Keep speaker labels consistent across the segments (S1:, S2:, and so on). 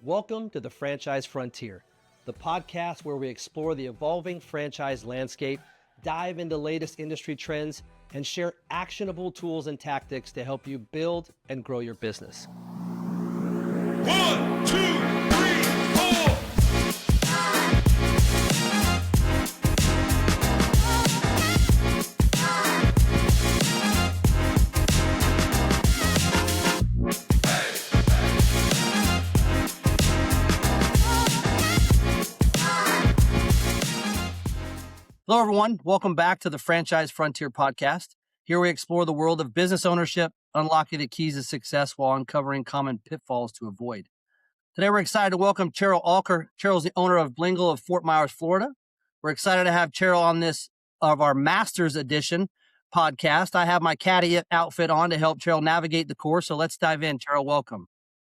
S1: Welcome to the Franchise Frontier, the podcast where we explore the evolving franchise landscape, dive into latest industry trends, and share actionable tools and tactics to help you build and grow your business.
S2: 1, 2, 3, 4.
S1: Hello, everyone. Welcome back to the Franchise Frontier podcast. Here we explore the world of business ownership, unlocking the keys to success while uncovering common pitfalls to avoid. Today, we're excited to welcome Cheryl Alker. Cheryl's the owner of Blingle of Fort Myers, Florida. We're excited to have Cheryl on this of our Masters Edition podcast. I have my caddy outfit on to help Cheryl navigate the course. So let's dive in. Cheryl, welcome.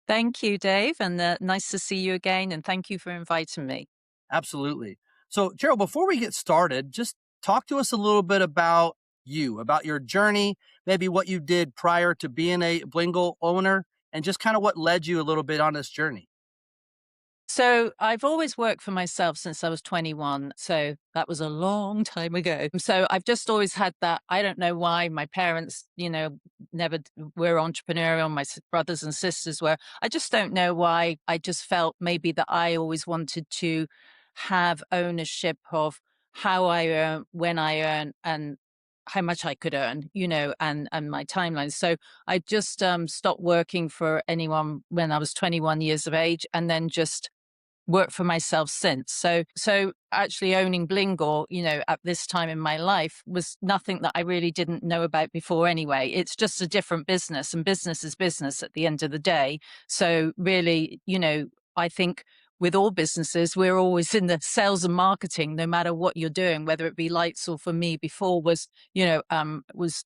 S3: Thank you, Dave, and nice to see you again, and thank you for inviting me.
S1: Absolutely. So, Cheryl, before we get started, just talk to us a little bit about you, about your journey, maybe what you did prior to being a Blingle owner, and just kind of what led you a little bit on this journey.
S3: So I've always worked for myself since I was 21. So that was a long time ago. So I've just always had that. I don't know why my parents, never were entrepreneurial. My brothers and sisters were. I just don't know why. I just felt maybe that I always wanted to have ownership of how I earn, when I earn, and how much I could earn, and my timeline. So I just stopped working for anyone when I was 21 years of age, and then just worked for myself since. So actually owning Blingle, at this time in my life was nothing that I really didn't know about before anyway. It's just a different business, and business is business at the end of the day. So really, I think with all businesses, we're always in the sales and marketing, no matter what you're doing, whether it be lights or for me before was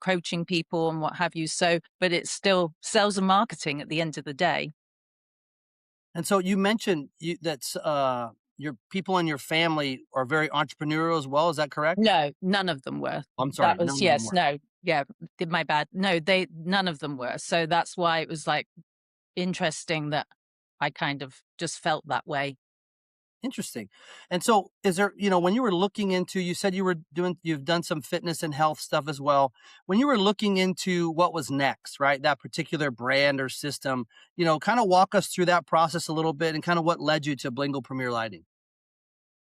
S3: coaching people and what have you. So, but it's still sales and marketing at the end of the day.
S1: And so you mentioned that your people in your family are very entrepreneurial as well. Is that correct?
S3: No, none of them were.
S1: I'm sorry.
S3: That was, yes, no, yeah, did my bad. No, none of them were. So that's why it was like interesting that I kind of just felt that way.
S1: Interesting. And so is there, when you were looking into, you said you've done some fitness and health stuff as well. When you were looking into what was next, right? That particular brand or system, kind of walk us through that process a little bit and kind of what led you to Blingle Premier Lighting.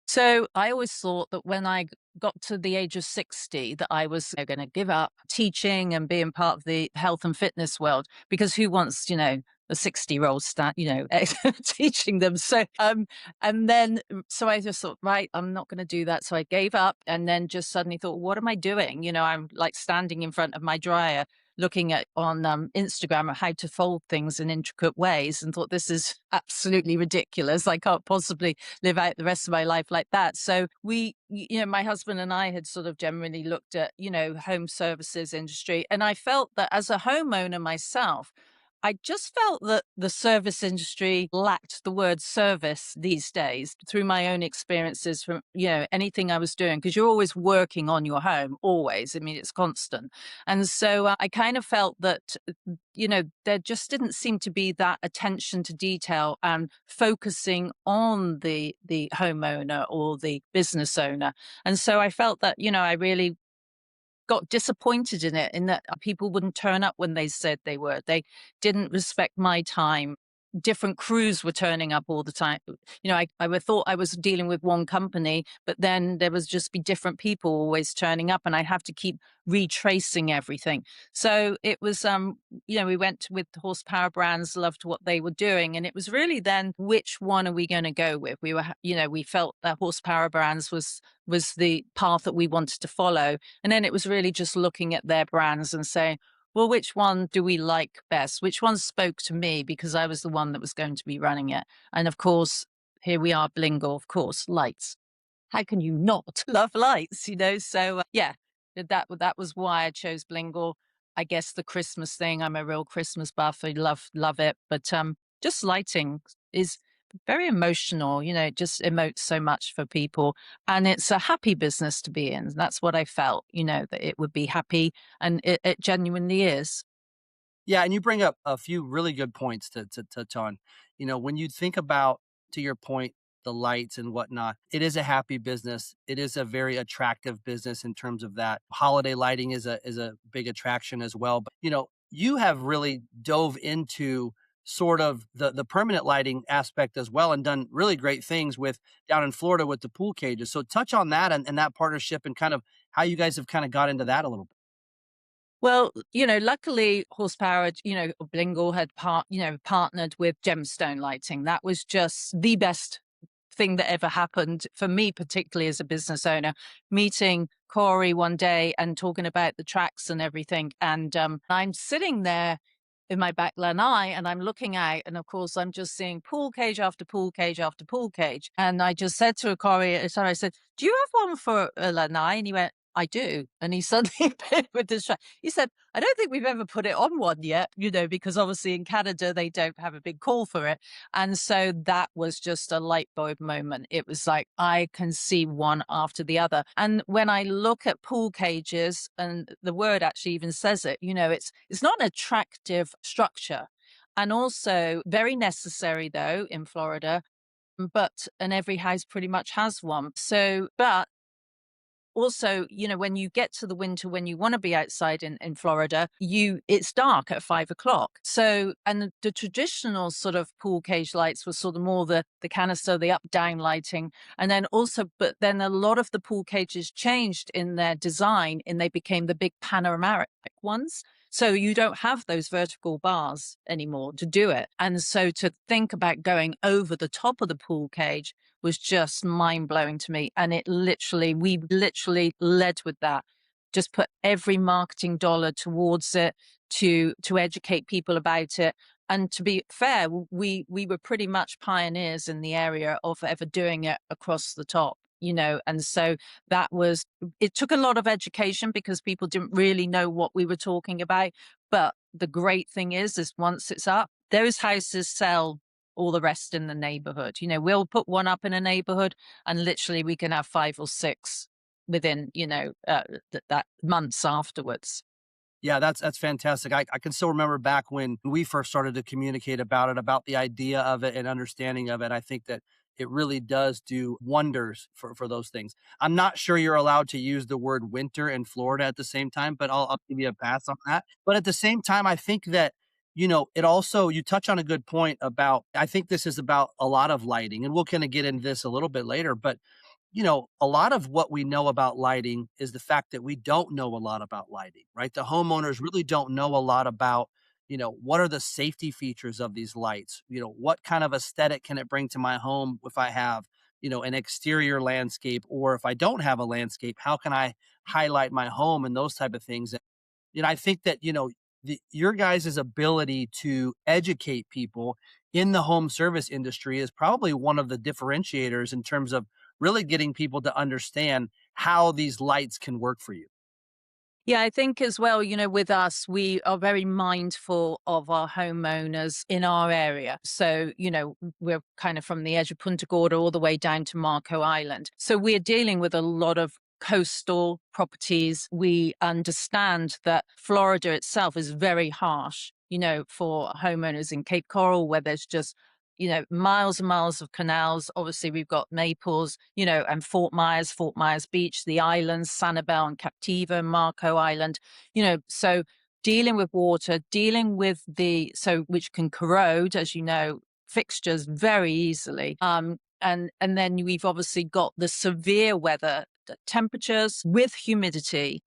S3: So I always thought that when I got to the age of 60, that I was going to give up teaching and being part of the health and fitness world, because who wants, a 60-year-old teaching them. So, so I just thought, right, I'm not going to do that. So I gave up, and then just suddenly thought, what am I doing? I'm like standing in front of my dryer, looking at on Instagram at how to fold things in intricate ways, and thought, this is absolutely ridiculous. I can't possibly live out the rest of my life like that. So my husband and I had sort of generally looked at, home services industry. And I felt that as a homeowner myself, I just felt that the service industry lacked the word service these days through my own experiences from, anything I was doing, because you're always working on your home, always. I mean, it's constant. And so I kind of felt that, there just didn't seem to be that attention to detail and focusing on the homeowner or the business owner. And so I felt that, I really got disappointed in it, in that people wouldn't turn up when they said they were. They didn't respect my time. Different crews were turning up all the time. I thought I was dealing with one company, but then there was just be different people always turning up, and I'd have to keep retracing everything. So it was, we went with horsepower brands, loved what they were doing. And it was really then, which one are we going to go with? We felt that horsepower brands was the path that we wanted to follow. And then it was really just looking at their brands and saying, well, which one do we like best? Which one spoke to me, because I was the one that was going to be running it? And of course, here we are, Blingle, of course, lights. How can you not love lights, So that was why I chose Blingle. I guess the Christmas thing, I'm a real Christmas buff. I love it. But just lighting is very emotional, it just emotes so much for people. And it's a happy business to be in. That's what I felt, that it would be happy, and it genuinely is.
S1: Yeah, and you bring up a few really good points to touch on. When you think about, to your point, the lights and whatnot, it is a happy business. It is a very attractive business in terms of that. Holiday lighting is a big attraction as well. But you have really dove into sort of the permanent lighting aspect as well and done really great things with down in Florida with the pool cages. So touch on that and that partnership and kind of how you guys have kind of got into that a little bit.
S3: Well, luckily Horsepower, Blingle had partnered with Gemstone Lighting. That was just the best thing that ever happened for me, particularly as a business owner, meeting Corey one day and talking about the tracks and everything. And I'm sitting there in my back lanai and I'm looking out, and of course I'm just seeing pool cage after pool cage after pool cage. And I just said to Corey, I said, "Do you have one for a lanai?" And he went, "I do." And he suddenly appeared with this track. He said, "I don't think we've ever put it on one yet, because obviously in Canada they don't have a big call for it." And so that was just a light bulb moment. It was like, I can see one after the other. And when I look at pool cages, and the word actually even says it, it's not an attractive structure. And also very necessary though in Florida, and every house pretty much has one. So, but also, when you get to the winter, when you want to be outside in Florida, it's dark at 5 o'clock. So, and the traditional sort of pool cage lights was sort of more the canister, the up down lighting. And then also, but then a lot of the pool cages changed in their design and they became the big panoramic ones. So you don't have those vertical bars anymore to do it. And so to think about going over the top of the pool cage was just mind blowing to me. And we literally led with that. Just put every marketing dollar towards it to educate people about it. And to be fair, we were pretty much pioneers in the area of ever doing it across the top. And so it took a lot of education because people didn't really know what we were talking about. But the great thing is once it's up, those houses sell all the rest in the neighborhood. We'll put one up in a neighborhood and literally we can have 5 or 6 within, that months afterwards.
S1: Yeah, that's fantastic. I can still remember back when we first started to communicate about it, about the idea of it and understanding of it. I think that it really does do wonders for those things. I'm not sure you're allowed to use the word winter in Florida at the same time, but I'll give you a pass on that. But at the same time, I think that, it also, you touch on a good point about, I think this is about a lot of lighting, and we'll kind of get into this a little bit later, but a lot of what we know about lighting is the fact that we don't know a lot about lighting, right? The homeowners really don't know a lot about, what are the safety features of these lights? What kind of aesthetic can it bring to my home if I have, an exterior landscape, or if I don't have a landscape, how can I highlight my home and those type of things? I think that, your guys' ability to educate people in the home service industry is probably one of the differentiators in terms of really getting people to understand how these lights can work for you.
S3: Yeah, I think as well, with us, we are very mindful of our homeowners in our area. So, we're kind of from the edge of Punta Gorda all the way down to Marco Island. So we're dealing with a lot of coastal properties. We understand that Florida itself is very harsh, for homeowners in Cape Coral, where there's just miles and miles of canals. Obviously, we've got Naples, and Fort Myers Beach, the islands, Sanibel and Captiva, Marco Island, so dealing with water, dealing with which can corrode, as fixtures very easily. And then we've obviously got the severe weather, the temperatures with humidity.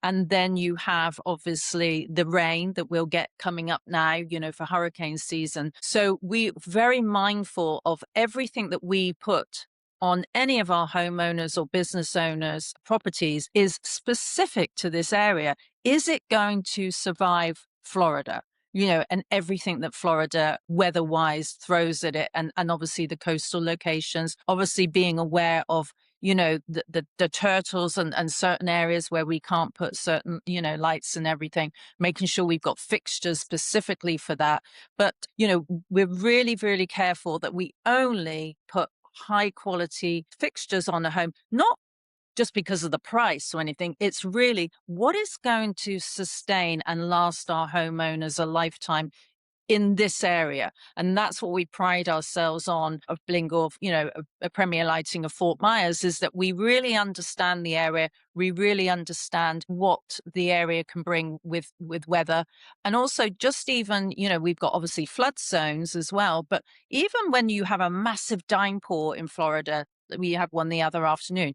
S3: And then you have obviously the rain that we'll get coming up now, for hurricane season. So we're very mindful of everything that we put on any of our homeowners or business owners' properties is specific to this area. Is it going to survive Florida? And everything that Florida weather-wise throws at it, and obviously the coastal locations, obviously being aware of the turtles and certain areas where we can't put certain, lights and everything, making sure we've got fixtures specifically for that. But, we're really, really careful that we only put high quality fixtures on a home, not just because of the price or anything. It's really what is going to sustain and last our homeowners a lifetime in this area. And that's what we pride ourselves on of Blingle, a Premier Lighting of Fort Myers, is that we really understand the area. We really understand what the area can bring with weather. And also just even, we've got obviously flood zones as well. But even when you have a massive downpour in Florida, we had one the other afternoon,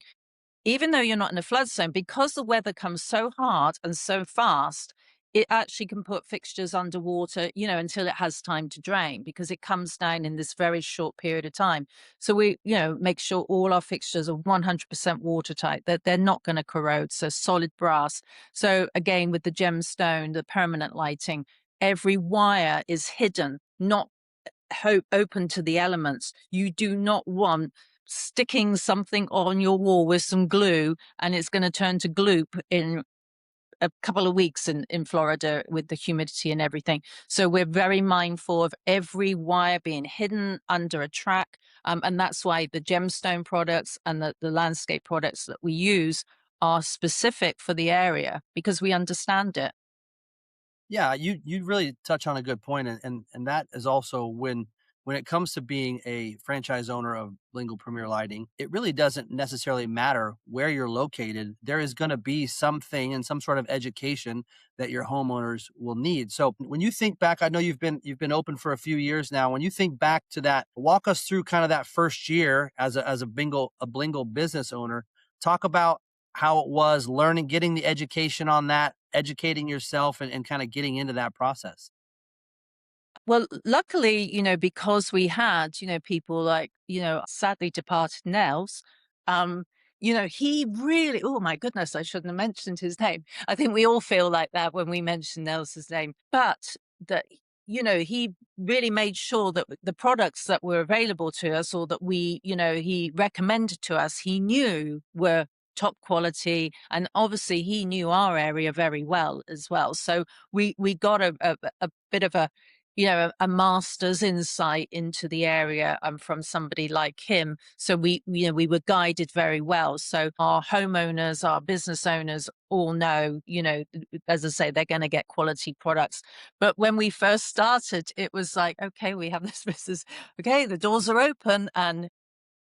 S3: even though you're not in a flood zone, because the weather comes so hard and so fast, it actually can put fixtures underwater, until it has time to drain, because it comes down in this very short period of time. So we, make sure all our fixtures are 100% watertight, that they're not going to corrode. So solid brass. So again, with the gemstone, the permanent lighting, every wire is hidden, not open to the elements. You do not want sticking something on your wall with some glue and it's going to turn to gloop in a couple of weeks in Florida with the humidity and everything. So we're very mindful of every wire being hidden under a track. And that's why the gemstone products and the landscape products that we use are specific for the area, because we understand it.
S1: Yeah, you really touch on a good point, and that is also when it comes to being a franchise owner of Blingle Premier Lighting, it really doesn't necessarily matter where you're located. There is going to be something and some sort of education that your homeowners will need. So when you think back, I know you've been open for a few years now. When you think back to that, walk us through kind of that first year as a Blingle business owner. Talk about how it was learning, getting the education on that, educating yourself and kind of getting into that process.
S3: Well, luckily, because we had, people like, sadly departed Nels, um, he really, oh my goodness, I shouldn't have mentioned his name. I think we all feel like that when we mention Nels's name, but that, he really made sure that the products that were available to us, or that he recommended to us, he knew were top quality. And obviously he knew our area very well as well. So we got a bit of a master's insight into the area from somebody like him. So we were guided very well. So our homeowners, our business owners all know, as I say, they're going to get quality products. But when we first started, it was like, okay, we have this business. Okay, the doors are open and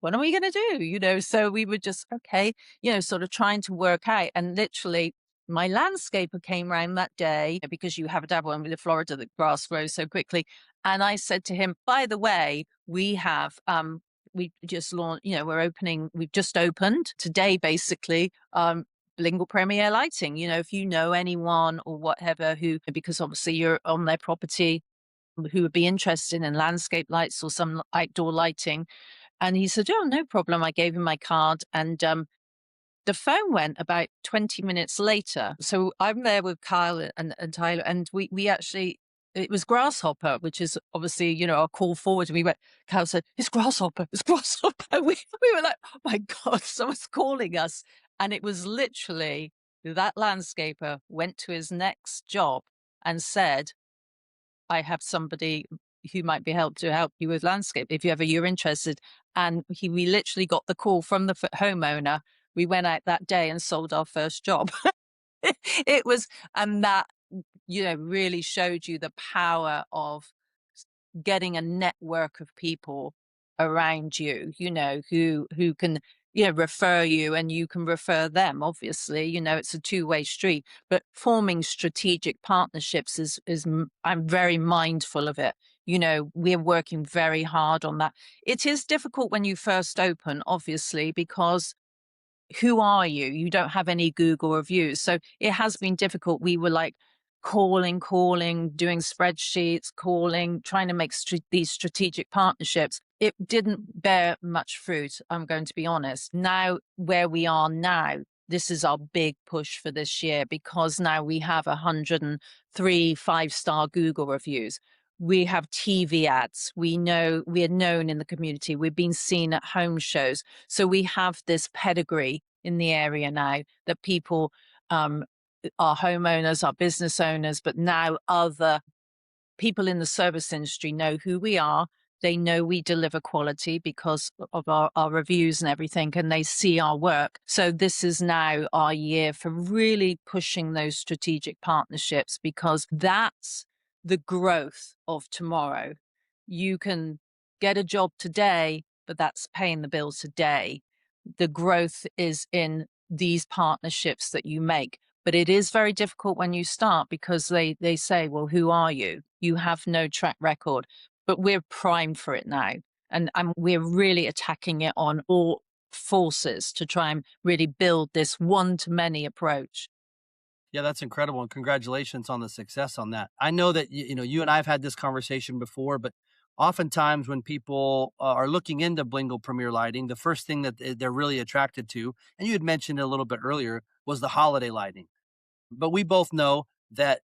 S3: what are we going to do? So we were just, okay, sort of trying to work out. And literally, my landscaper came round that day, because you have a dabble in Florida, the grass grows so quickly. And I said to him, by the way, we just launched, we've just opened today, basically, Blingle Premier Lighting. If you know anyone or whatever because obviously you're on their property, who would be interested in landscape lights or some outdoor lighting. And he said, oh, no problem. I gave him my card, and the phone went about 20 minutes later. So I'm there with Kyle and Tyler, and we actually, it was Grasshopper, which is obviously, our call forward. And Kyle said, it's Grasshopper, it's Grasshopper. We were like, oh my God, someone's calling us. And it was literally that landscaper went to his next job and said, I have somebody who might be help you with landscape if you're interested. And we literally got the call from the homeowner. We went out that day and sold our first job. It was, and that, really showed you the power of getting a network of people around you, who can, refer you, and you can refer them. Obviously, it's a two-way street, but forming strategic partnerships I'm very mindful of it. We're working very hard on that. It is difficult when you first open, obviously, because who are you? You don't have any Google reviews. So it has been difficult. We were like calling, doing spreadsheets, trying to make these strategic partnerships. It didn't bear much fruit, I'm going to be honest. Now, where we are now, this is our big push for this year, because now we have 103 5-star Google reviews. We have TV ads. We are known in the community. We've been seen at home shows. So we have this pedigree in the area now that people, our homeowners, our business owners, but now other people in the service industry know who we are. They know we deliver quality because of our reviews and everything, and they see our work. So this is now our year for really pushing those strategic partnerships, because that's the growth of tomorrow. You can get a job today, but that's paying the bills today. The growth is in these partnerships that you make. But it is very difficult when you start, because they say, well, who are you? You have no track record. But we're primed for it now. And we're really attacking it on all forces to try and really build this one-to-many approach.
S1: Yeah, that's incredible, and congratulations on the success on that. I know that you and I have had this conversation before, but oftentimes when people are looking into Blingle Premier Lighting, the first thing that they're really attracted to, and you had mentioned it a little bit earlier, was the holiday lighting. But we both know that,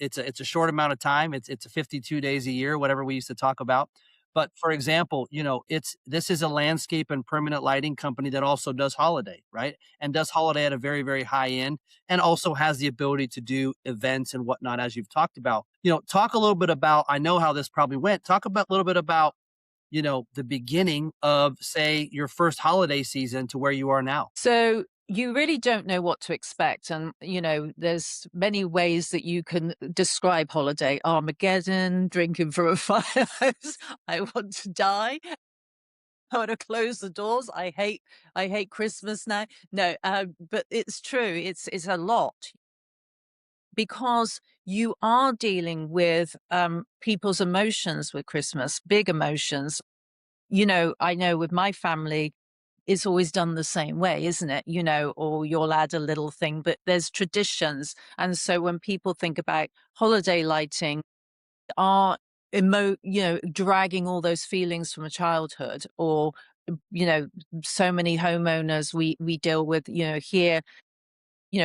S1: it's a short amount of time. It's a 52 days a year, whatever we used to talk about. But for example, this is a landscape and permanent lighting company that also does holiday, right? And does holiday at a very, very high end, and also has the ability to do events and whatnot, as you've talked about. Talk a little bit about, I know how this probably went. Talk about a little bit about, the beginning of, say, your first holiday season to where you are now.
S3: So you really don't know what to expect. And, there's many ways that you can describe holiday. Armageddon, drinking from a fire hose. I want to die. I want to close the doors. I hate Christmas now. No, but it's true. It's a lot, because you are dealing with people's emotions with Christmas, big emotions. I know with my family, it's always done the same way, isn't it? Or you'll add a little thing, but there's traditions. And so when people think about holiday lighting, are dragging all those feelings from a childhood, or, so many homeowners we deal with, here,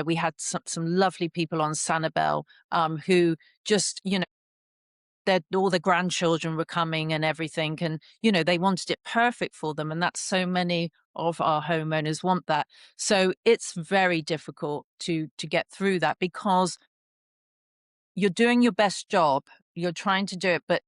S3: we had some lovely people on Sanibel, who just, all the grandchildren were coming and everything, and they wanted it perfect for them, and that's so many of our homeowners want that. So it's very difficult to get through that, because you're doing your best job, you're trying to do it, but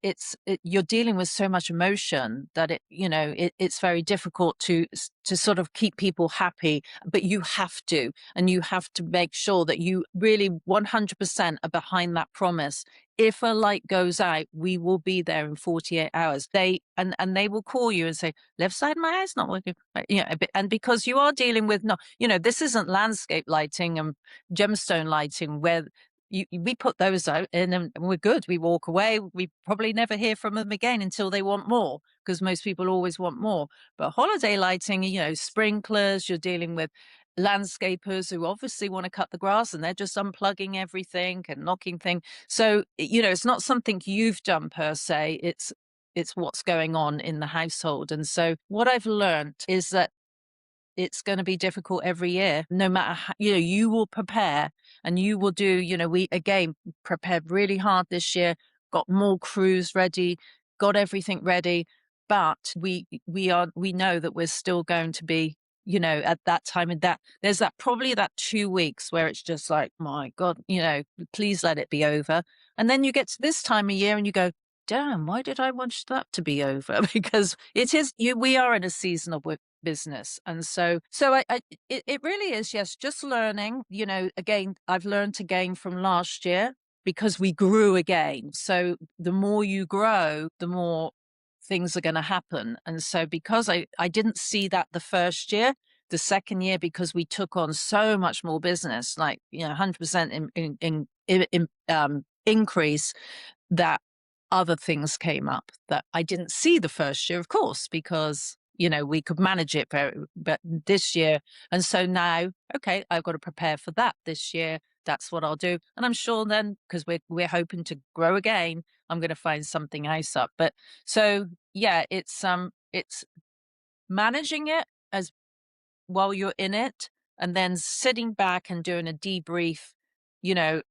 S3: you're dealing with so much emotion that it's very difficult to sort of keep people happy. But you have to, and you have to make sure that you really 100% are behind that promise. If a light goes out, we will be there in 48 hours. They will call you and say, left side of my house not working. And because you are dealing with, no, this isn't landscape lighting and gemstone lighting where we put those out and we're good. We walk away. We probably never hear from them again until they want more, because most people always want more. But holiday lighting, sprinklers, you're dealing with landscapers who obviously want to cut the grass, and they're just unplugging everything and knocking things. So, it's not something you've done per se. It's what's going on in the household. And so what I've learned is that it's going to be difficult every year, no matter how, you will prepare, and you will do, we again prepared really hard this year, got more crews ready, got everything ready. But we know that we're still going to be, at that time, and that there's probably that 2 weeks where it's just like, my God, please let it be over. And then you get to this time of year and you go, damn, why did I want that to be over? Because we are in a seasonal business. And it really is, yes, just learning, again, I've learned again from last year, because we grew again. So the more you grow, the more things are going to happen. And so because I didn't see that the first year, the second year, because we took on so much more business, like, 100% increase, that other things came up that I didn't see the first year, of course, because, we could manage it but this year. And so now, okay, I've got to prepare for that this year. That's what I'll do. And I'm sure then, because we're hoping to grow again, I'm going to find something else up. But so, yeah, it's managing it as while you're in it, and then sitting back and doing a debrief,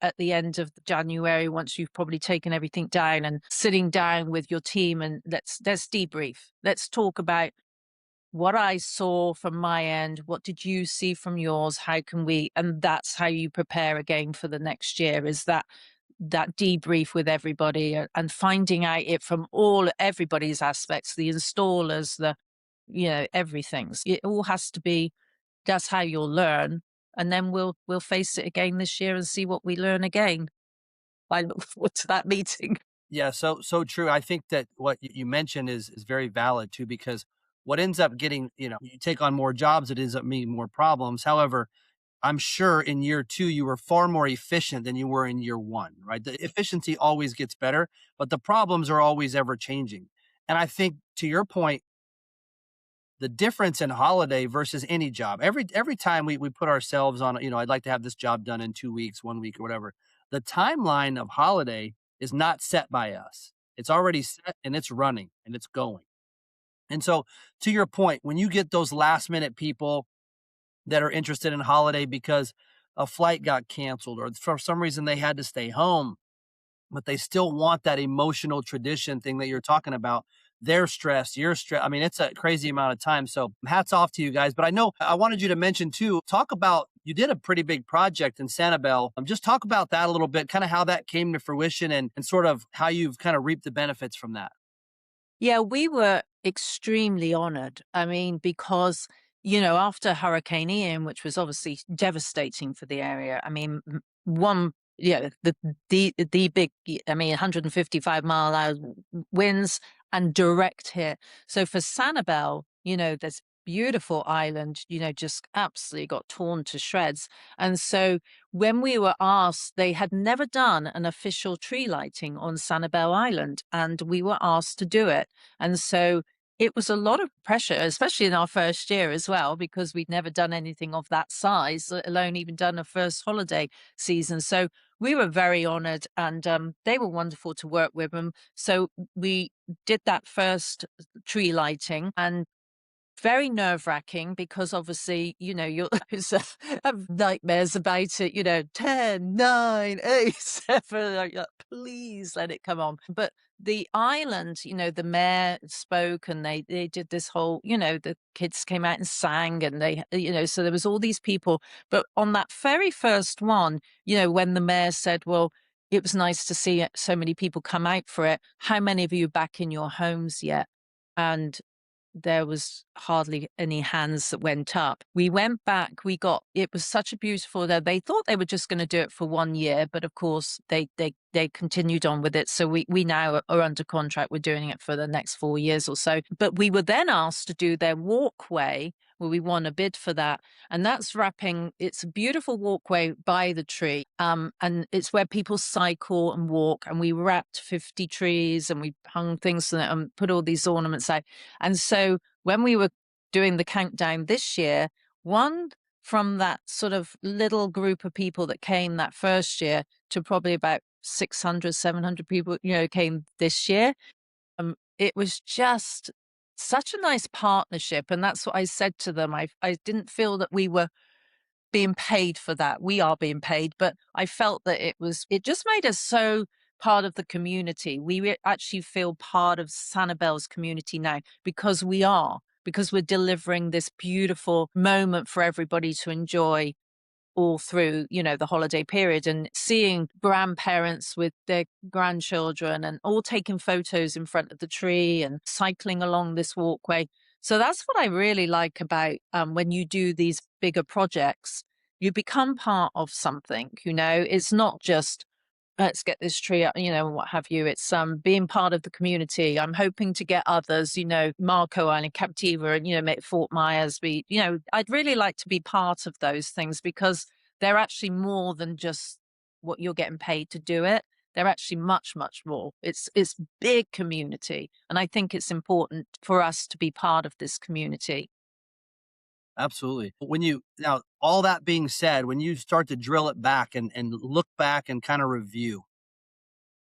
S3: at the end of January, once you've probably taken everything down, and sitting down with your team, and let's debrief. Let's talk about what I saw from my end. What did you see from yours? How can we, and that's how you prepare again for the next year, is that that debrief with everybody and finding out it from everybody's aspects, the installers, everything. It all has to be, that's how you'll learn. And then we'll face it again this year and see what we learn again. I look forward to that meeting.
S1: Yeah, so true. I think that what you mentioned is very valid too, because what ends up getting, you take on more jobs, it ends up meaning more problems. However, I'm sure in year 2, you were far more efficient than you were in year 1, right? The efficiency always gets better, but the problems are always ever changing. And I think to your point, the difference in holiday versus any job, every time we put ourselves on, I'd like to have this job done in 2 weeks, 1 week or whatever. The timeline of holiday is not set by us. It's already set and it's running and it's going. And so to your point, when you get those last minute people that are interested in holiday because a flight got canceled or for some reason they had to stay home, but they still want that emotional tradition thing that you're talking about. They're stressed, you're stressed. I mean, it's a crazy amount of time. So hats off to you guys. But I know I wanted you to mention too, talk about, you did a pretty big project in Sanibel. Just talk about that a little bit, kind of how that came to fruition and sort of how you've kind of reaped the benefits from that.
S3: Yeah, we were extremely honored. I mean, because, after Hurricane Ian, which was obviously devastating for the area, I mean, the big, 155-mile-hour winds and direct hit. So for Sanibel, this beautiful island, just absolutely got torn to shreds. And so when we were asked, they had never done an official tree lighting on Sanibel Island, and we were asked to do it. And so it was a lot of pressure, especially in our first year as well, because we'd never done anything of that size, let alone even done a first holiday season. So we were very honored, and they were wonderful to work with them. So we did that first tree lighting, and very nerve-wracking because obviously, you'll have nightmares about it, 10, 9, 8, 7, like, please let it come on. But the island, the mayor spoke and they did this whole, the kids came out and sang and they, so there was all these people. But on that very first one, when the mayor said, well, it was nice to see so many people come out for it. How many of you are back in your homes yet? And there was hardly any hands that went up. We went back, it was such a beautiful, they thought they were just going to do it for 1 year, but of course they continued on with it. So we now are under contract. We're doing it for the next 4 years or so. But we were then asked to do their walkway, where we won a bid for that. And that's it's a beautiful walkway by the tree. And it's where people cycle and walk. And we wrapped 50 trees and we hung things and put all these ornaments out. And so when we were doing the countdown this year, one from that sort of little group of people that came that first year to probably about 600, 700 people, came this year. It was just such a nice partnership. And that's what I said to them. I didn't feel that we were being paid for that. We are being paid, but I felt that it just made us so part of the community. We actually feel part of Sanibel's community now because we're delivering this beautiful moment for everybody to enjoy all through, the holiday period, and seeing grandparents with their grandchildren and all taking photos in front of the tree and cycling along this walkway. So that's what I really like about when you do these bigger projects, you become part of something, it's not just let's get this tree up, what have you. It's being part of the community. I'm hoping to get others, Marco Island, Captiva, and, make Fort Myers be, I'd really like to be part of those things because they're actually more than just what you're getting paid to do it. They're actually much, much more. It's big community. And I think it's important for us to be part of this community.
S1: Absolutely. Now, all that being said, when you start to drill it back and look back and kind of review,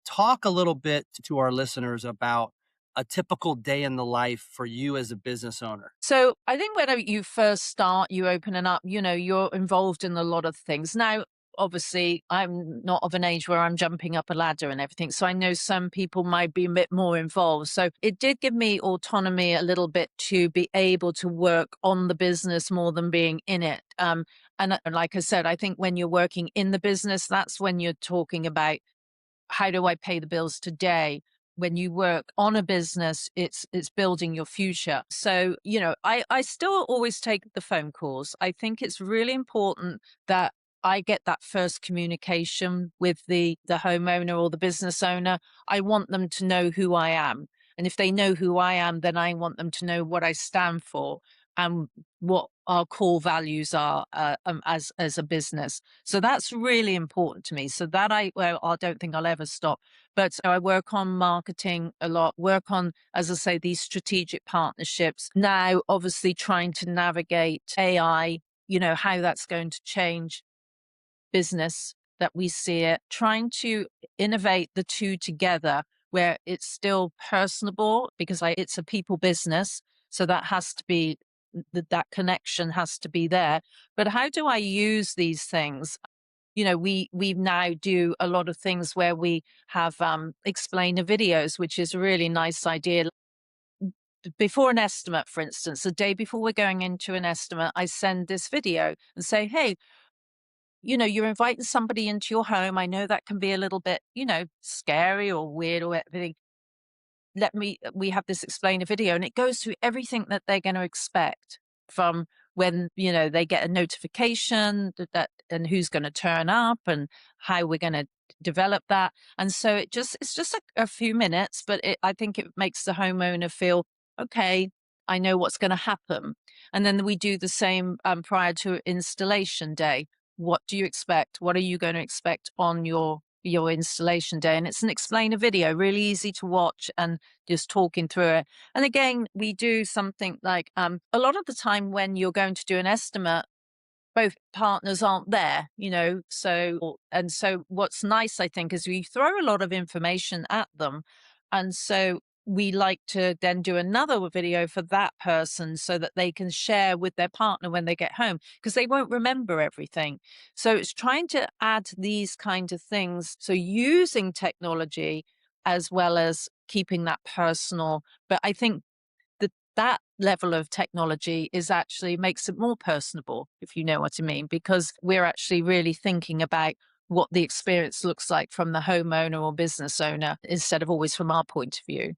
S1: talk a little bit to our listeners about a typical day in the life for you as a business owner.
S3: So I think when you first start, you opening up, you're involved in a lot of things. Now, obviously, I'm not of an age where I'm jumping up a ladder and everything. So I know some people might be a bit more involved. So it did give me autonomy a little bit to be able to work on the business more than being in it. And like I said, I think when you're working in the business, that's when you're talking about how do I pay the bills today? When you work on a business, it's building your future. So, I still always take the phone calls. I think it's really important that I get that first communication with the homeowner or the business owner. I want them to know who I am. And if they know who I am, then I want them to know what I stand for and what our core values are as a business. So that's really important to me. So that I don't think I'll ever stop. But I work on marketing a lot, work on, as I say, these strategic partnerships. Now, obviously, trying to navigate AI, how that's going to change business that we see it, trying to innovate the two together where it's still personable because it's a people business. So that has to be, that connection has to be there. But how do I use these things? We now do a lot of things where we have explainer videos, which is a really nice idea. Before an estimate, for instance, the day before we're going into an estimate, I send this video and say, hey, you're inviting somebody into your home. I know that can be a little bit, scary or weird or everything. We have this explainer video and it goes through everything that they're going to expect from when, they get a notification and who's going to turn up and how we're going to develop that. And so it's just a few minutes, but I think it makes the homeowner feel, okay, I know what's going to happen. And then we do the same prior to installation day. What do you expect? What are you going to expect on your installation day? And it's an explainer video, really easy to watch and just talking through it. And again, we do something like a lot of the time when you're going to do an estimate, both partners aren't there, so what's nice, I think, is we throw a lot of information at them. And so we like to then do another video for that person so that they can share with their partner when they get home because they won't remember everything. So it's trying to add these kind of things. So using technology as well as keeping that personal. But I think that level of technology is actually makes it more personable, if you know what I mean, because we're actually really thinking about what the experience looks like from the homeowner or business owner instead of always from our point of view.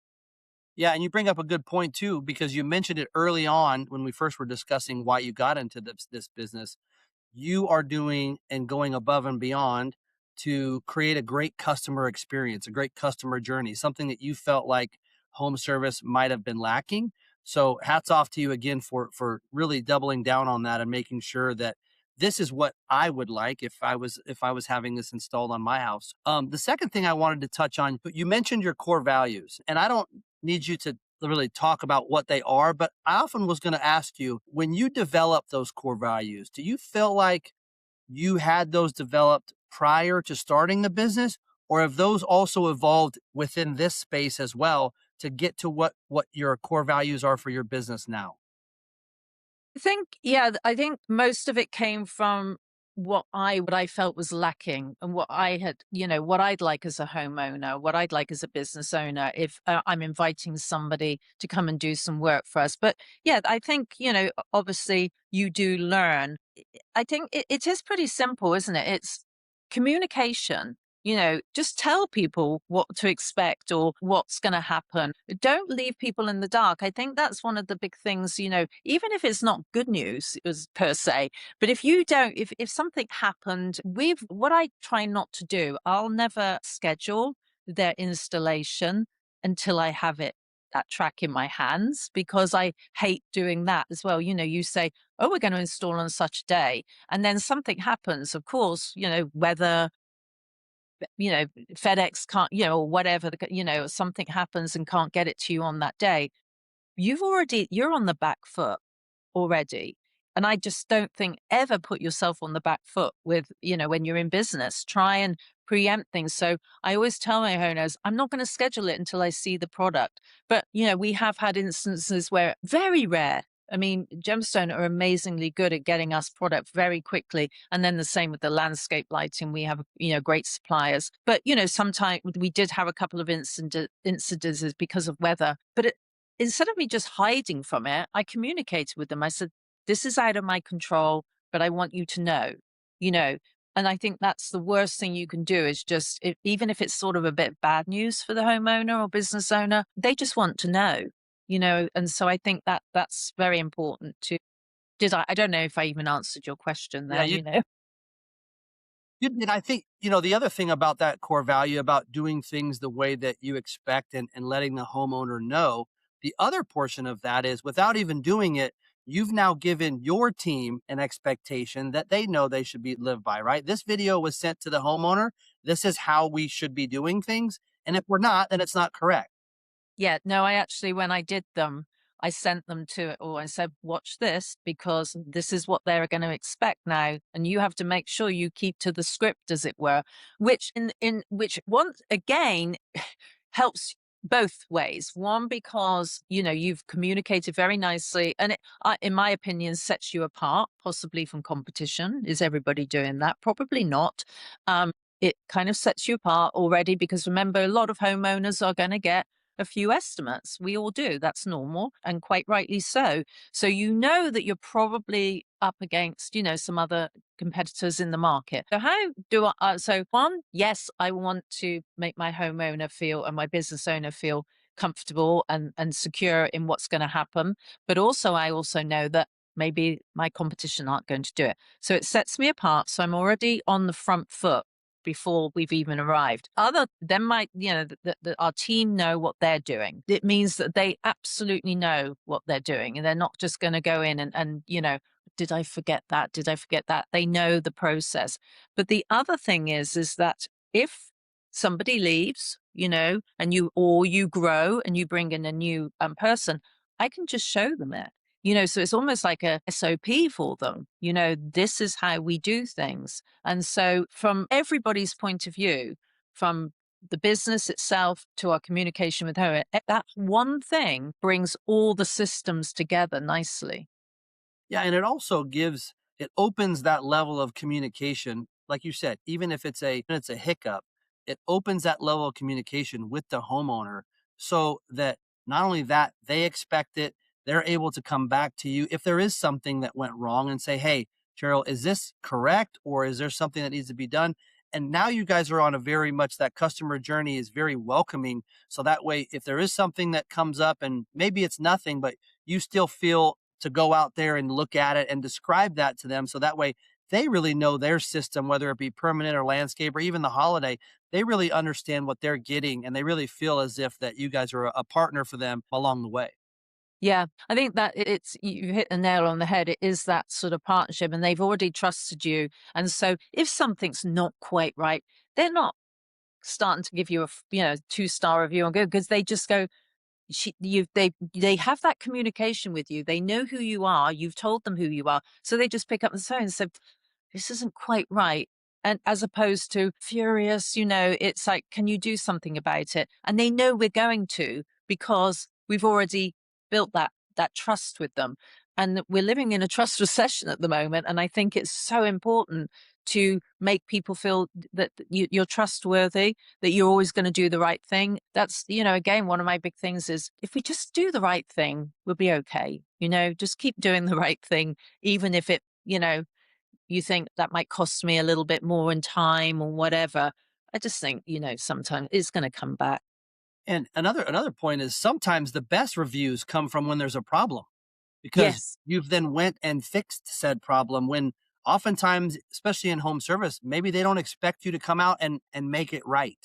S1: Yeah, and you bring up a good point too, because you mentioned it early on when we first were discussing why you got into this business. You are doing and going above and beyond to create a great customer experience, a great customer journey, something that you felt like home service might have been lacking. So hats off to you again for really doubling down on that and making sure that this is what I would like if I was having this installed on my house. The second thing I wanted to touch on, you mentioned your core values, and I don't need you to really talk about what they are, but I often was going to ask you, when you develop those core values, do you feel like you had those developed prior to starting the business, or have those also evolved within this space as well to get to what your core values are for your business now?
S3: I think most of it came from what I felt was lacking and what I had, what I'd like as a homeowner, what I'd like as a business owner if I'm inviting somebody to come and do some work for us. But yeah, I think, obviously you do learn. I think it is pretty simple, isn't it? It's communication. Just tell people what to expect or what's going to happen. Don't leave people in the dark. I think that's one of the big things, even if it's not good news per se, but if you don't, if something happened, what I try not to do, I'll never schedule their installation until I have that track in my hands because I hate doing that as well. You say, oh, we're going to install on such a day. And then something happens, of course, weather, FedEx can't, or whatever, something happens and can't get it to you on that day. You're on the back foot already. And I just don't think ever put yourself on the back foot with, when you're in business, try and preempt things. So I always tell my owners, I'm not going to schedule it until I see the product. But, we have had instances where very rare. I mean, Gemstone are amazingly good at getting us product very quickly. And then the same with the landscape lighting. We have, great suppliers. But, sometimes we did have a couple of incidences because of weather. But instead of me just hiding from it, I communicated with them. I said, this is out of my control, but I want you to know, you know, And I think that's the worst thing you can do is just, even if it's sort of a bit bad news for the homeowner or business owner, they just want to know, and so I think that that's very important to, I don't know if I even answered your question
S1: Yeah,
S3: there.
S1: you did. I think, the other thing about that core value about doing things the way that you expect and letting the homeowner know, the other portion of that is without even doing it, you've now given your team an expectation that they know they should be lived by, right? This video was sent to the homeowner. This is how we should be doing things. And if we're not, then it's not correct.
S3: Yeah, no, I actually, when I did them, I sent them to it all. I said, watch this because this is what they're going to expect now. And you have to make sure you keep to the script, as it were, which in which once again helps both ways. One, because, you've communicated very nicely and in my opinion, sets you apart, possibly from competition. Is everybody doing that? Probably not. It kind of sets you apart already because remember, a lot of homeowners are going to get a few estimates. We all do. That's normal and quite rightly so. So you know that you're probably up against, some other competitors in the market. So how do I, so one, yes, I want to make my homeowner feel and my business owner feel comfortable and secure in what's going to happen. But also, I also know that maybe my competition aren't going to do it. So it sets me apart. So I'm already on the front foot before we've even arrived. Then might, our team know what they're doing. It means that they absolutely know what they're doing and they're not just going to go in and, did I forget that? Did I forget that? They know the process. But the other thing is that if somebody leaves, and you grow and you bring in a new person, I can just show them it. So it's almost like a SOP for them. This is how we do things. And so from everybody's point of view, from the business itself to our communication with her, that one thing brings all the systems together nicely.
S1: Yeah, and it opens that level of communication. Like you said, even if it's a hiccup, it opens that level of communication with the homeowner so that not only that they expect it, they're able to come back to you if there is something that went wrong and say, "Hey, Cheryl, is this correct or is there something that needs to be done?" And now you guys are on a very much that customer journey is very welcoming. So that way, if there is something that comes up and maybe it's nothing, but you still feel to go out there and look at it and describe that to them. So that way they really know their system, whether it be permanent or landscape or even the holiday, they really understand what they're getting and they really feel as if that you guys are a partner for them along the way.
S3: Yeah, I think that you hit the nail on the head. It is that sort of partnership, and they've already trusted you. And so, if something's not quite right, they're not starting to give you a 2-star review and go because they just go, they have that communication with you. They know who you are. You've told them who you are. So they just pick up the phone and say, this isn't quite right. And as opposed to furious, it's like, can you do something about it? And they know we're going to because we've already built that trust with them. And we're living in a trust recession at the moment. And I think it's so important to make people feel that you're trustworthy, that you're always going to do the right thing. That's, again, one of my big things is if we just do the right thing, we'll be okay. Just keep doing the right thing, even if it, you think that might cost me a little bit more in time or whatever. I just think, sometimes it's going to come back.
S1: And another point is sometimes the best reviews come from when there's a problem because
S3: Yes,
S1: you've then went and fixed said problem when oftentimes, especially in home service, maybe they don't expect you to come out and make it right.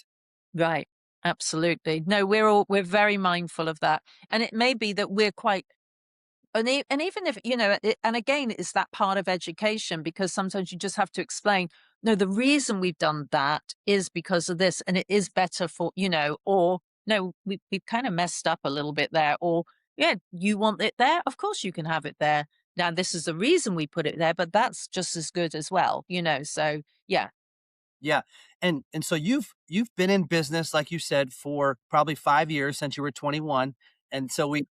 S3: right. Absolutely. No, we're very mindful of that. And it may be that we're quite, and even if, and again, it's that part of education because sometimes you just have to explain, no, the reason we've done that is because of this and it is better for, or no, we've kind of messed up a little bit there, or yeah, you want it there? Of course you can have it there. Now, this is the reason we put it there, but that's just as good as well, so yeah.
S1: Yeah. And so you've been in business, like you said, for probably 5 years since you were 21. And so we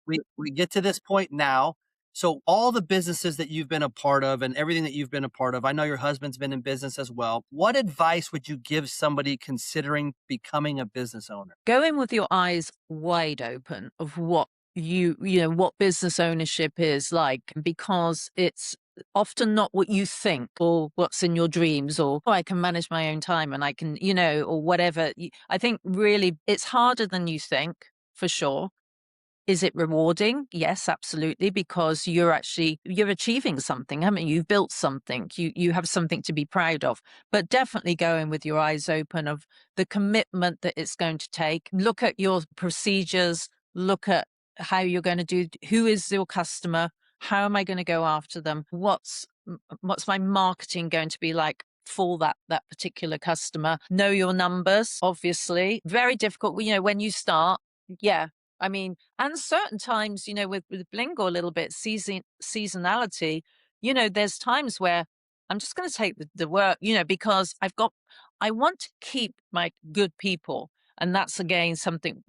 S1: get to this point now. So all the businesses that you've been a part of and everything that you've been a part of, I know your husband's been in business as well. What advice would you give somebody considering becoming a business owner?
S3: Go in with your eyes wide open of what what business ownership is like, because it's often not what you think or what's in your dreams, or oh, I can manage my own time and I can, or whatever. I think really it's harder than you think, for sure. Is it rewarding? Yes, absolutely, because you're achieving something, haven't you? You've built something. You have something to be proud of. But definitely going with your eyes open of the commitment that it's going to take. Look at your procedures, look at how you're going to do, who is your customer, how am I going to go after them? What's my marketing going to be like for that particular customer? Know your numbers, obviously. Very difficult, when you start. Yeah. I mean, and certain times, with Blingle a little bit, seasonality, there's times where I'm just going to take the work, because I want to keep my good people. And that's again something,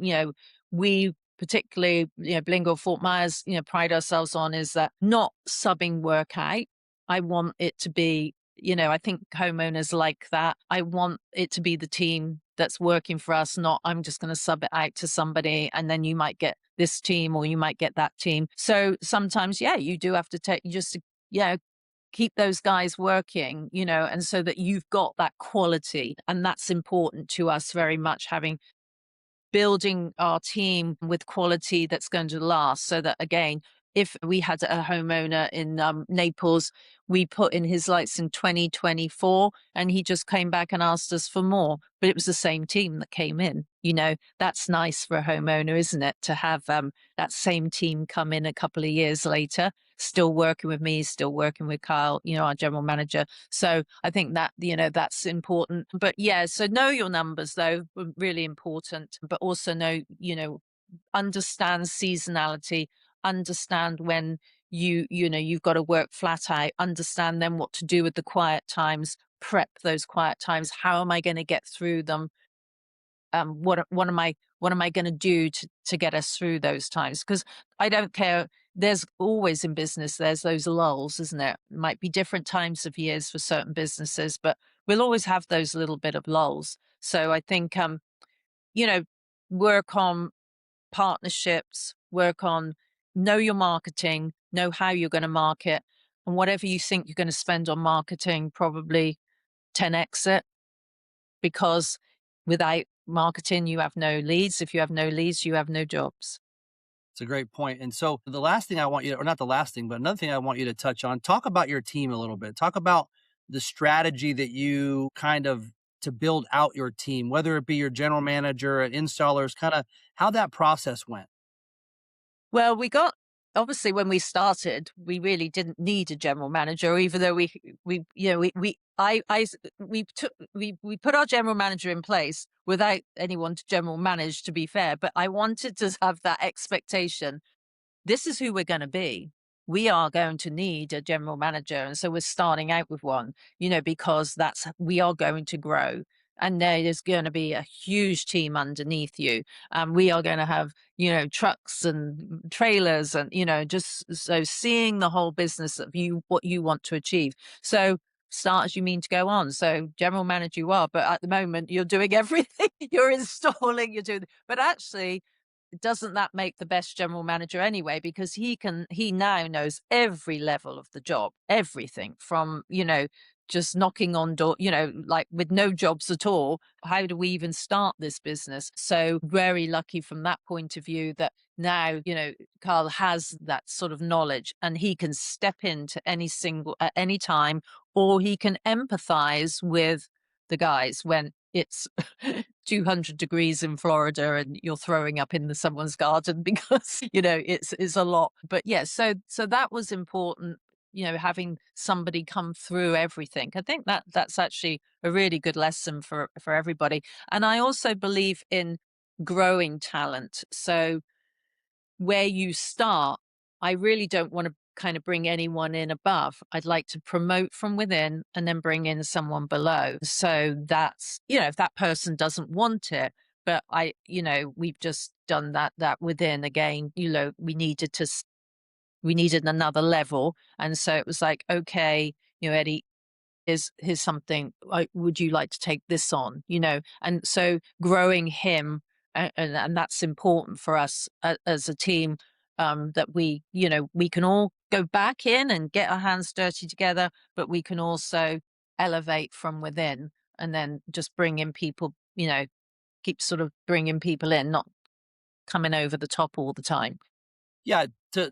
S3: we particularly, Blingle, Fort Myers, pride ourselves on, is that not subbing work out. I want it to be, I think homeowners like that. I want it to be the team that's working for us, not I'm just going to sub it out to somebody and then you might get this team or you might get that team. So sometimes, you do have to keep those guys working, and so that you've got that quality. And that's important to us very much, building our team with quality that's going to last, so that again, if we had a homeowner in Naples, we put in his lights in 2024 and he just came back and asked us for more, but it was the same team that came in. That's nice for a homeowner, isn't it, to have that same team come in a couple of years later, still working with me, still working with Kyle, our general manager. So I think that, that's important. But so know your numbers, though, really important, but also know, understand seasonality, understand when you've got to work flat out, understand then what to do with the quiet times, prep those quiet times. How am I going to get through them? What am I going to do to get us through those times? Because I don't care. There's always in business, there's those lulls, isn't it? It might be different times of years for certain businesses, but we'll always have those little bit of lulls. So I think, work on partnerships, work on, know your marketing, know how you're going to market, and whatever you think you're going to spend on marketing, probably 10x it, because without marketing, you have no leads. If you have no leads, you have no jobs.
S1: It's a great point. And so the last thing I want you to, or not the last thing, but another thing I want you to touch on, talk about your team a little bit. Talk about the strategy that you kind of to build out your team, whether it be your general manager and installers, kind of how that process went.
S3: Well, obviously when we started, we really didn't need a general manager, even though we put our general manager in place without anyone to general manage, to be fair. But I wanted to have that expectation. This is who we're going to be. We are going to need a general manager. And so we're starting out with one, because we are going to grow. And there is going to be a huge team underneath you. We are going to have, trucks and trailers and, just so seeing the whole business of what you want to achieve. So start as you mean to go on. So general manager you are, but at the moment you're doing everything. You're installing, but actually, doesn't that make the best general manager anyway? Because he now knows every level of the job, everything from, just knocking on door, like with no jobs at all. How do we even start this business? So very lucky from that point of view that now, Carl has that sort of knowledge and he can step into at any time, or he can empathize with the guys when it's 200 degrees in Florida and you're throwing up in someone's garden because, it's a lot. But so that was important, having somebody come through everything. I think that's actually a really good lesson for everybody. And I also believe in growing talent. So where you start, I really don't want to kind of bring anyone in above. I'd like to promote from within and then bring in someone below. So that's, if that person doesn't want it, but we've just done that within again, we needed another level. And so it was like, okay, Eddie, here's something, would you like to take this on, and so growing him, and that's important for us as a team. that we can all go back in and get our hands dirty together, but we can also elevate from within and then just bring in people, keep sort of bringing people in, not coming over the top all the time.
S1: Yeah, the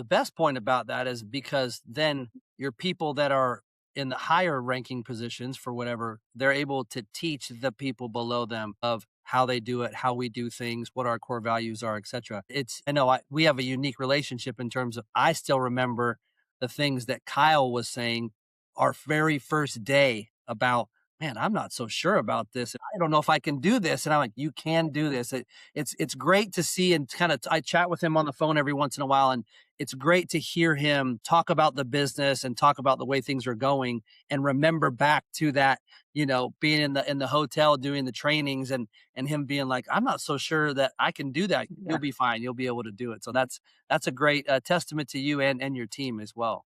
S1: best point about that is because then your people that are in the higher ranking positions for whatever, they're able to teach the people below them of how they do it, how we do things, what our core values are, etc. It's I know we have a unique relationship in terms of I still remember the things that Kyle was saying our very first day about, man, I'm not so sure about this. I don't know if I can do this. And I'm like, you can do this. It's great to see and kind of I chat with him on the phone every once in a while, and it's great to hear him talk about the business and talk about the way things are going and remember back to that, being in the hotel doing the trainings and him being like, I'm not so sure that I can do that.
S3: Yeah.
S1: You'll be fine. You'll be able to do it. So that's a great testament to you and your team as well.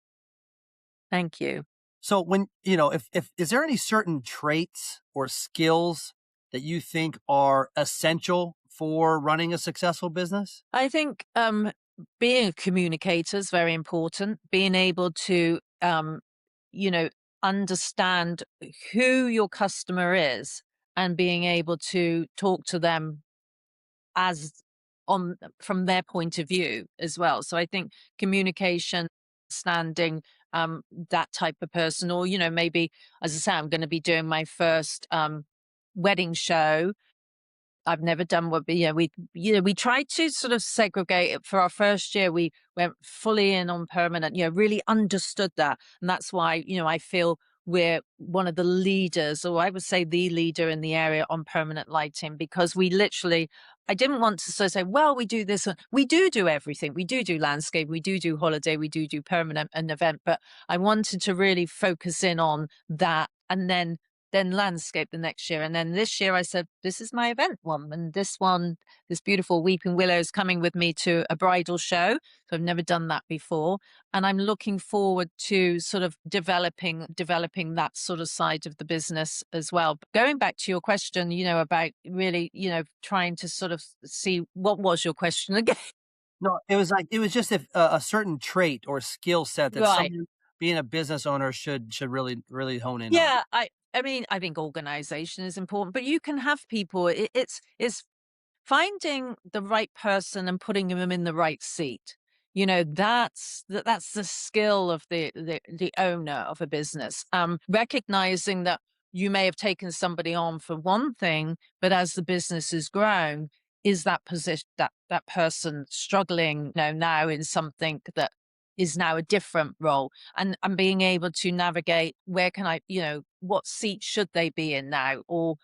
S3: Thank you.
S1: So when, if is there any certain traits or skills that you think are essential for running a successful business?
S3: I think being a communicator is very important. Being able to, you know, understand who your customer is and being able to talk to them as on from their point of view as well. So I think communication, standing that type of person, or maybe as I say, I'm going to be doing my first wedding show. I've never done one, but we tried to sort of segregate it for our first year. We went fully in on permanent, really understood that. And that's why, I feel we're one of the leaders, or I would say the leader in the area on permanent lighting, because I didn't want to sort of say, well, we do this. We do everything. We do landscape. We do holiday. We do permanent and event. But I wanted to really focus in on that. And then landscape the next year. And then this year I said, this is my event one. And this beautiful weeping willow is coming with me to a bridal show. So I've never done that before. And I'm looking forward to sort of developing that sort of side of the business as well. But going back to your question, about really, trying to sort of see, what was your question again?
S1: No, it was just if a certain trait or skill set that
S3: Right.
S1: someone being a business owner should really really hone in on.
S3: Yeah, I mean, I think organization is important, but you can have people. It's finding the right person and putting them in the right seat. That's the skill of the owner of a business. Recognizing that you may have taken somebody on for one thing, but as the business has grown, is that position that person struggling, now in something that is now a different role, and being able to navigate, where can I, what seat should they be in now, or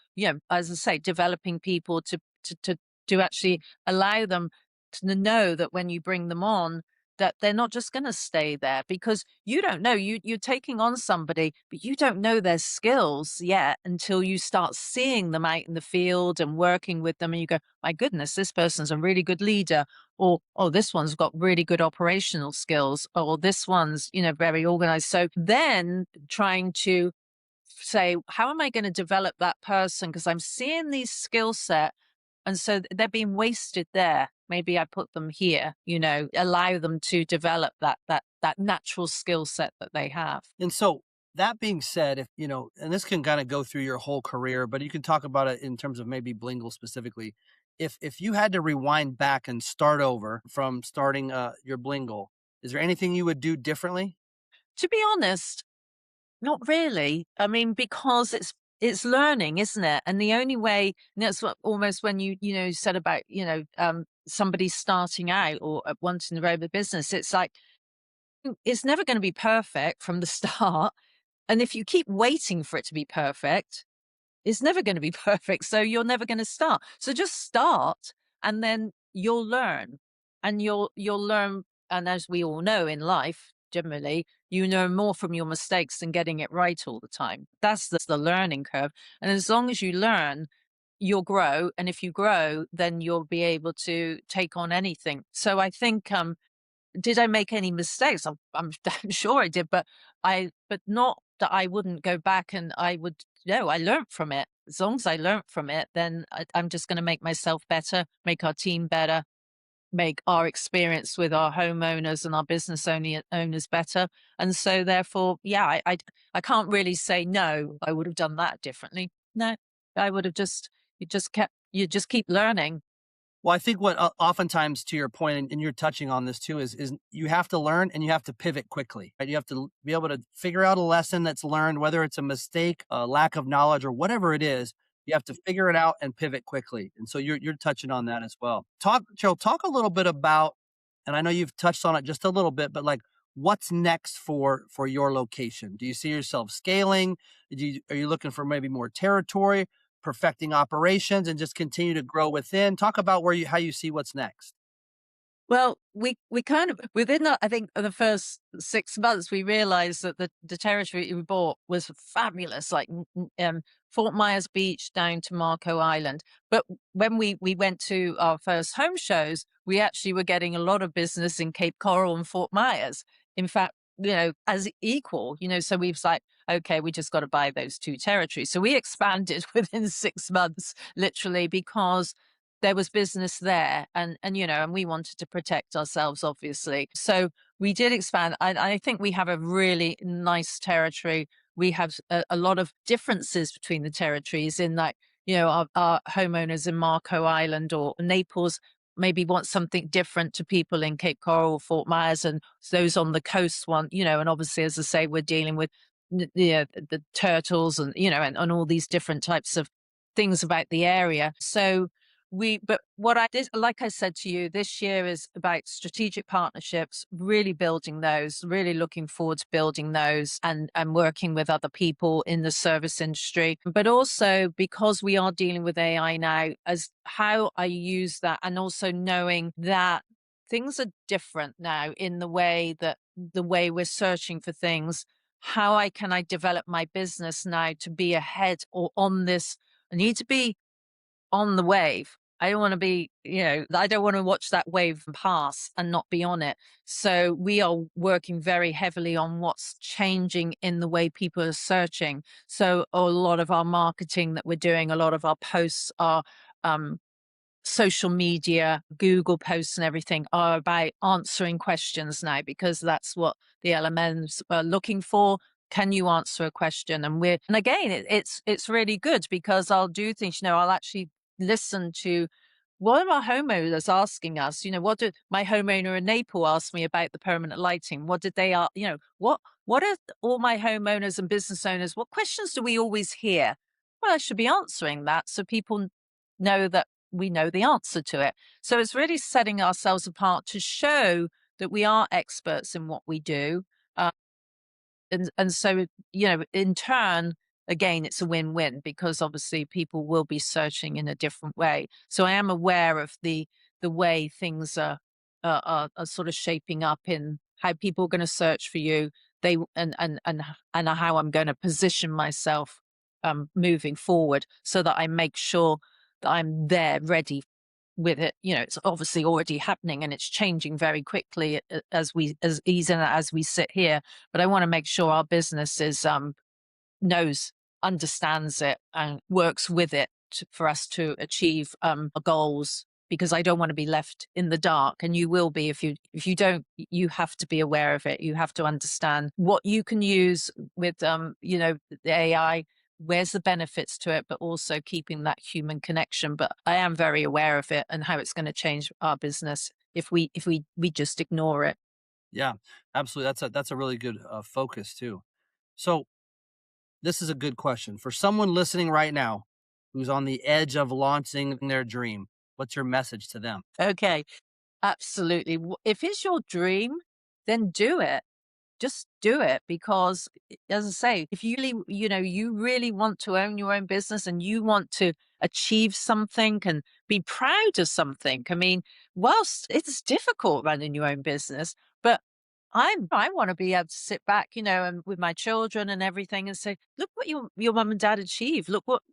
S3: as I say, developing people to actually allow them to know that when you bring them on, that they're not just going to stay there, because you don't know, you're taking on somebody, but you don't know their skills yet until you start seeing them out in the field and working with them, and you go, my goodness, this person's a really good leader, or oh, this one's got really good operational skills, or this one's very organized. So then trying to say, how am I going to develop that person, because I'm seeing these skill set, and so they're being wasted there. Maybe I put them here, allow them to develop that natural skill set that they have.
S1: And so that being said, if and this can kind of go through your whole career, but you can talk about it in terms of maybe Blingle specifically. If you had to rewind back and start over from starting your Blingle, is there anything you would do differently?
S3: To be honest, not really. I mean, because it's learning, isn't it? And the only way, and that's what almost when you said about, somebody starting out or wanting to grow the business, it's like, it's never going to be perfect from the start. And if you keep waiting for it to be perfect, it's never going to be perfect. So you're never going to start. So just start, and then you'll learn, and you'll learn. And as we all know in life, generally, you learn more from your mistakes than getting it right all the time. That's the learning curve. And as long as you learn, you'll grow. And if you grow, then you'll be able to take on anything. So I think, did I make any mistakes? I'm sure I did, but not that I wouldn't go back, and I would, no, I learned from it. As long as I learned from it, then I'm just going to make myself better, make our team better. make our experience with our homeowners and our business owners better. And so therefore, yeah, I can't really say, no, I would have done that differently. No, I would have you just keep learning.
S1: Well, I think what oftentimes, to your point, and you're touching on this too, is you have to learn and you have to pivot quickly. Right? You have to be able to figure out a lesson that's learned, whether it's a mistake, a lack of knowledge, or whatever it is. You have to figure it out and pivot quickly. And so you're touching on that as well. Cheryl, talk a little bit about, and I know you've touched on it just a little bit, but like, what's next for your location? Do you see yourself scaling? Are you looking for maybe more territory, perfecting operations, and just continue to grow within? Talk about how you see what's next.
S3: Well, we kind of within I think the first 6 months we realized that the territory we bought was fabulous, like Fort Myers Beach down to Marco Island. But when we went to our first home shows, we actually were getting a lot of business in Cape Coral and Fort Myers. In fact, as equal, so we've like, okay, we just got to buy those two territories. So we expanded within 6 months, literally, because there was business there, and we wanted to protect ourselves, obviously. So we did expand. I think we have a really nice territory. We have a lot of differences between the territories in that, our homeowners in Marco Island or Naples maybe want something different to people in Cape Coral or Fort Myers, and those on the coast want, and obviously, as I say, we're dealing with the turtles and, and all these different types of things about the area. So but what I did, like I said to you, this year is about strategic partnerships, really building those, really looking forward to building those and working with other people in the service industry. But also because we are dealing with AI now, as how I use that, and also knowing that things are different now in the way we're searching for things. Can I develop my business now to be ahead or on this? I need to be on the wave. I don't want to be, I don't want to watch that wave pass and not be on it. So we are working very heavily on what's changing in the way people are searching. So a lot of our marketing that we're doing, a lot of our posts are social media, Google posts and everything are about answering questions now, because that's what the LMNs are looking for. Can you answer a question? And again, it's really good, because I'll do things, I'll actually listen to what are our homeowners asking us? What did my homeowner in Naples ask me about the permanent lighting? What did they ask? What are all my homeowners and business owners? What questions do we always hear? Well, I should be answering that so people know that we know the answer to it. So it's really setting ourselves apart to show that we are experts in what we do. And so, in turn, again, it's a win-win, because obviously people will be searching in a different way. So I am aware of the way things are sort of shaping up in how people are going to search for you. And how I'm going to position myself moving forward, so that I make sure that I'm there ready with it. It's obviously already happening and it's changing very quickly as we sit here. But I want to make sure our business knows, understands it, and works with it for us to achieve our goals. Because I don't want to be left in the dark, and you will be if you don't. You have to be aware of it. You have to understand what you can use with the AI. Where's the benefits to it, but also keeping that human connection. But I am very aware of it and how it's going to change our business if we just ignore it.
S1: Yeah, absolutely. That's a really good focus too. So this is a good question for someone listening right now who's on the edge of launching their dream. What's your message to them?
S3: Okay, absolutely. If it's your dream, then do it. Just do it, because as I say, if you really want to own your own business and you want to achieve something and be proud of something. I mean, whilst it's difficult running your own business, but I want to be able to sit back, and with my children and everything, and say, look what your mum and dad achieved. Look what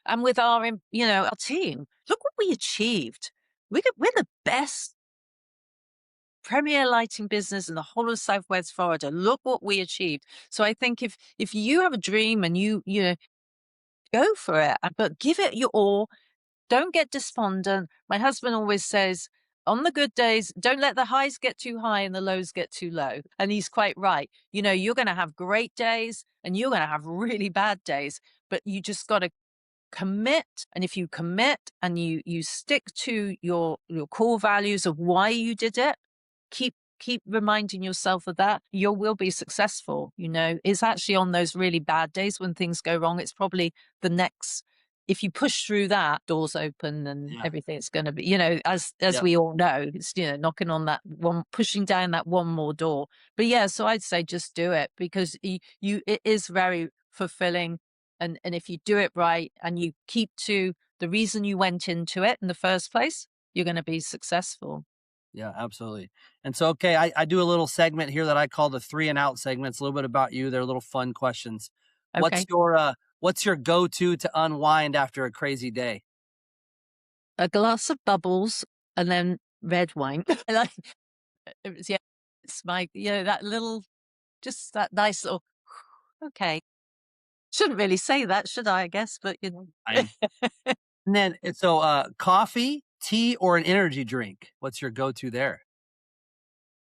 S3: and with our our team, look what we achieved. We're the best premier lighting business in the whole of Southwest Florida. Look what we achieved. So I think if you have a dream and you go for it, but give it your all. Don't get despondent. My husband always says, on the good days, don't let the highs get too high and the lows get too low. And he's quite right. You're going to have great days and you're going to have really bad days, but you just got to commit. And if you commit and you stick to your core values of why you did it, keep reminding yourself of that, you will be successful. It's actually on those really bad days when things go wrong, it's probably the next, if you push through that, doors open and everything's going to be, as we all know, it's, knocking on that one, pushing down that one more door. But yeah, so I'd say just do it, because it is very fulfilling. And if you do it right and you keep to the reason you went into it in the first place, you're going to be successful.
S1: Yeah, absolutely. And so, okay, I do a little segment here that I call the 3 and out segment. It's a little bit about you. They're little fun questions.
S3: Okay.
S1: What's your go-to to unwind after a crazy day?
S3: A glass of bubbles and then red wine. It's my, that little, just that nice little, okay. Shouldn't really say that, should I guess, but
S1: And then, coffee, tea, or an energy drink? What's your go-to there?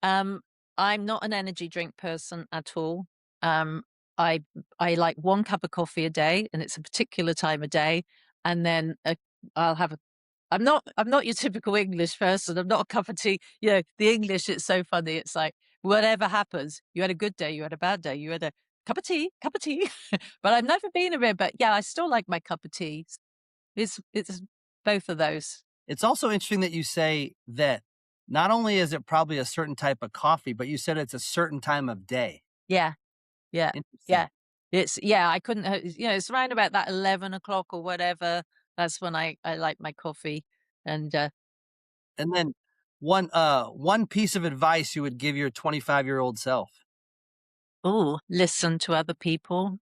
S3: I'm not an energy drink person at all. I like 1 cup of coffee a day, and it's a particular time of day. And then I'll have a. I'm not your typical English person. I'm not a cup of tea. The English, it's so funny. It's like whatever happens, you had a good day, you had a bad day, you had a cup of tea. But I've never been a bit. But yeah, I still like my cup of tea. It's both of those.
S1: It's also interesting that you say that not only is it probably a certain type of coffee, but you said it's a certain time of day.
S3: Yeah.
S1: Interesting.
S3: I couldn't, it's around about that 11 o'clock or whatever. That's when I like my coffee. And
S1: then one piece of advice you would give your 25-year-old self.
S3: Listen to other people.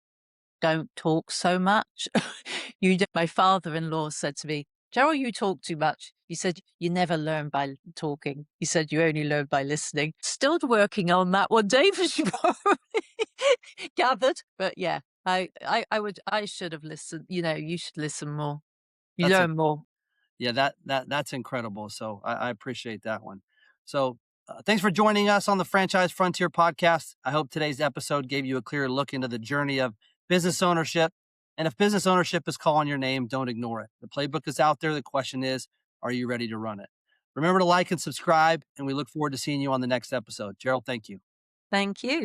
S3: Don't talk so much. My father-in-law said to me, Cheryl, you talk too much. He said, you never learn by talking. He said, you only learn by listening. Still working on that one, Dave, as you probably gathered. But yeah, I should have listened. You should listen more. You learn more.
S1: Yeah, that's incredible. So I appreciate that one. So thanks for joining us on the Franchise Frontier podcast. I hope today's episode gave you a clear look into the journey of business ownership. And if business ownership is calling your name, don't ignore it. The playbook is out there. The question is, are you ready to run it? Remember to like and subscribe, and we look forward to seeing you on the next episode. Cheryl, thank you.
S3: Thank you.